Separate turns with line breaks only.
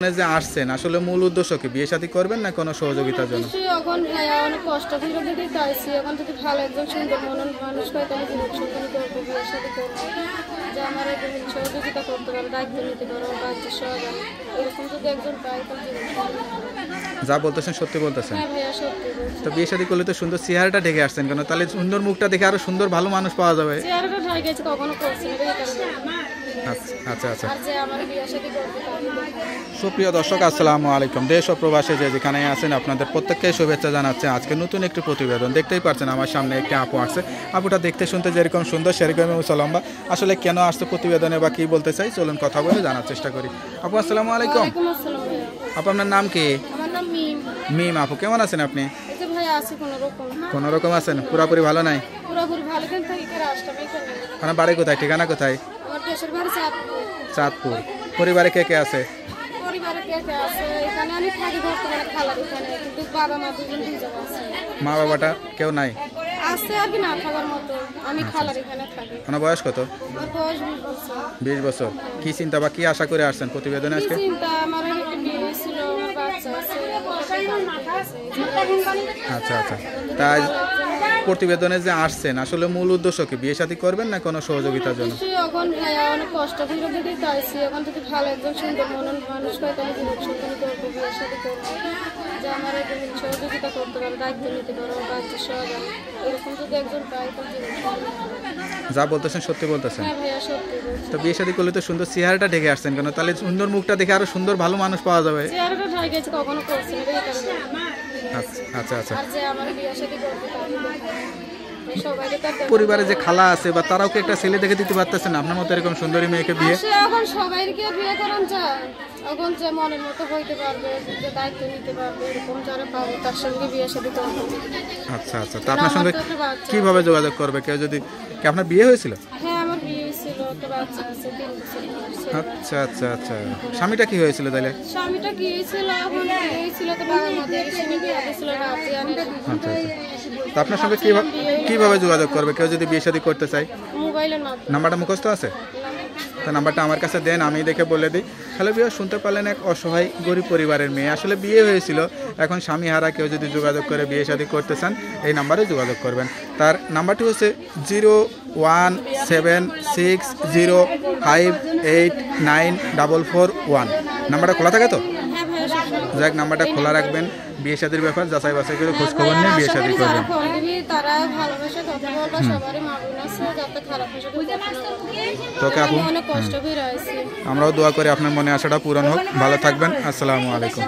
যে আসছেন আসলে মূল উদ্দেশ্য কি বিয়ে শাদী করবেন না কোনো সহযোগিতার জন্য?
এখন অনেক কষ্ট করে দিতেই চাইছি। এখন যদি ভালো একজন সুন্দর মনন মানুষ পাই তাহলে জীবন সঙ্গী করবো, বিয়ের সাথে করবো, যে আমার একজন সহযোগিতা করতে পারে, দায়িত্ব নিতে পারে, আমার বাচ্চার সহযোগিতা এরকম যদি একজন পাই তাহলে জীবন সঙ্গী।
যা বলতেছেন সত্যি বলতেছেন?
হ্যাঁ ভাইয়া, সত্যি বলছি।
তো বিয়ে শাদী করলে তো সুন্দর চেহারাটা ঢেকে আসছেন কেন? তাহলে সুন্দর মুখটা দেখে আরো সুন্দর ভালো মানুষ পাওয়া যাবে।
চেহারাটা ঢাই গেছে, কখনো করছি না এই কারণে।
আচ্ছা আচ্ছা।
আর যে আমার বিয়ের সাথে করবো তাহলে।
সুপ্রিয় দর্শক, আসসালামু আলাইকুম। দেশ ও প্রবাসে যে যেখানে আছেন আপনাদের প্রত্যেককে শুভেচ্ছা জানাচ্ছে। আজকে নতুন একটি প্রতিবেদন দেখতেই পাচ্ছেন, আমার সামনে একটি আপু আসছে। আপুটা দেখতে শুনতে যেরকম সুন্দর সেরকমই লম্বা। আসলে কেন আসছে প্রতিবেদনে বা কি বলতে চাই, চলুন কথা বলে জানার চেষ্টা করি। আপু আসসালামু আলাইকুম।
ওয়ালাইকুম আসসালাম ভাইয়া।
আপু আপনার নাম কি?
আমার নাম মিম।
মিম। আপু কেমন আছেন আপনি?
এই যে ভাইয়া আছি কোনো রকম।
কোনো রকম আছেন? পুরাপুরি ভালো নাই?
পুরোপুরি ভালো দিন থাকি করে আসতাম এখানে।
আপনার বাড়ি কোথায়, ঠিকানা কোথায়?
আমার দেশের বাড়ি চাঁদপুর।
চাঁদপুর। পরিবারে কে কে আছে?
পরিবারে কে কে আছে? এখানে আমি থাকি বর্তমানে খালার এখানে, কিন্তু বাবা মা দুজন আছে।
মা বাবাটা কেউ নাই?
আছে আর কি না থাকার মতো। আমি খালার এখানে থাকি।
আপনার বয়স কত?
আমার বয়স 20 বছর।
20 বছর। কি চিন্তা বা কি আশা করে আসছেন প্রতিবেদনে
কি
আজকে?
চিন্তা, আমার একটা বিয়ে হয়েছিল, আমার বাচ্চা আছে।
আচ্ছা আচ্ছা। তাই প্রতিবেদনে যে আসছেন আসলে মূল উদ্দেশ্য কি বিয়ে শাদী করবেন না কোনো সহযোগিতার জন্য?
এখন ভাইয়া অনেক কষ্ট করে দিতেই চাইছি। এখন যদি ভালো একজন সুন্দর মনন মানুষ পাই তাহলে জীবন সঙ্গী করবো, বিয়ের সাথে করবো, যে আমার একজন সহযোগিতা করতে পারে, দায়িত্ব নিতে পারে, আমার বাচ্চার সহযোগিতা এরকম যদি একজন পাই তাহলে জীবন সঙ্গী।
যা বলতেছেন সত্যি বলতেছেন?
হ্যাঁ ভাইয়া, সত্যি বলছি।
তো বিয়ে শাদী করলে তো সুন্দর চেহারাটা ঢেকে আসছেন কেন? তাহলে সুন্দর মুখটা দেখে আরো সুন্দর ভালো মানুষ পাওয়া যাবে।
চেহারাটা ঢাই গেছে, কখনো করছি না এই কারণে।
আচ্ছা আচ্ছা।
আর যে আমার বিয়ের সাথে করবো তাহলে সবাইকে তো
পরিবারে যে খালা আছে বা তারাও কি একটা ছেলে দেখে দিতে পারতেছেন আপনার মতো এরকম সুন্দরী মেয়েকে বিয়ে?
আসে এখন সবাইকে বিয়ে করান যায়। এখন যে মনের মতো হইতে পারবে, যে দায়িত্ব নিতে পারবে, এরকম যারা পাবো তার সঙ্গে বিয়ে সাথে করবো।
আচ্ছা আচ্ছা। তা আপনার সঙ্গে কিভাবে যোগাযোগ করবে কেউ যদি? কি আপনার বিয়ে হয়েছিল?
হ্যাঁ আমার বিয়ে হয়েছিল, একটা বাচ্চা আছে, 3 বছর বয়সে।
আচ্ছা আচ্ছা আচ্ছা। স্বামীটা কি হয়েছিল তাহলে?
স্বামীটা কি হয়েছিল, এখন হয়েছিল তো বাবার মধ্যে এসে বিয়ে হয়েছিল রাতে আনে।
আচ্ছা আচ্ছা। তা আপনার সঙ্গে কিভাবে যোগাযোগ করবে কেউ যদি বিয়ে শাদী করতে চায়?
মোবাইলের মাধ্যমে।
নাম্বারটা মুখস্থ আছে? তা নাম্বারটা আমার কাছে দেন, আমি দেখে বলে দিই। হ্যালো বিয়ে, শুনতে পারলেন এক অসহায় গরিব পরিবারের মেয়ে, আসলে বিয়ে হয়েছিল, এখন স্বামী হারা কেউ যদি যোগাযোগ করে বিয়ে শাদী করতে চান এই নাম্বারে যোগাযোগ করবেন। তার নাম্বারটি হচ্ছে 01760589441। নাম্বারটা খোলা থাকে তো?
হ্যাঁ ভাইয়া, সব
যাক, নাম্বারটা খোলা রাখবেন। বিয়ে শাদীর ব্যাপার যাচাই বাছাই করে খোঁজ খবর নিয়ে বিয়ে শাদী করবেন।
তারা ভালোবাসে কথা বলবা, সবারই মা বোন আছে, যাতে খারাপ ভাষা
তোকে আপু,
অনেক কষ্ট করে আছে।
আমরাও দোয়া করি আপনার মনে আশাটা পূরণ হোক। ভালো থাকবেন। আসসালামু আলাইকুম।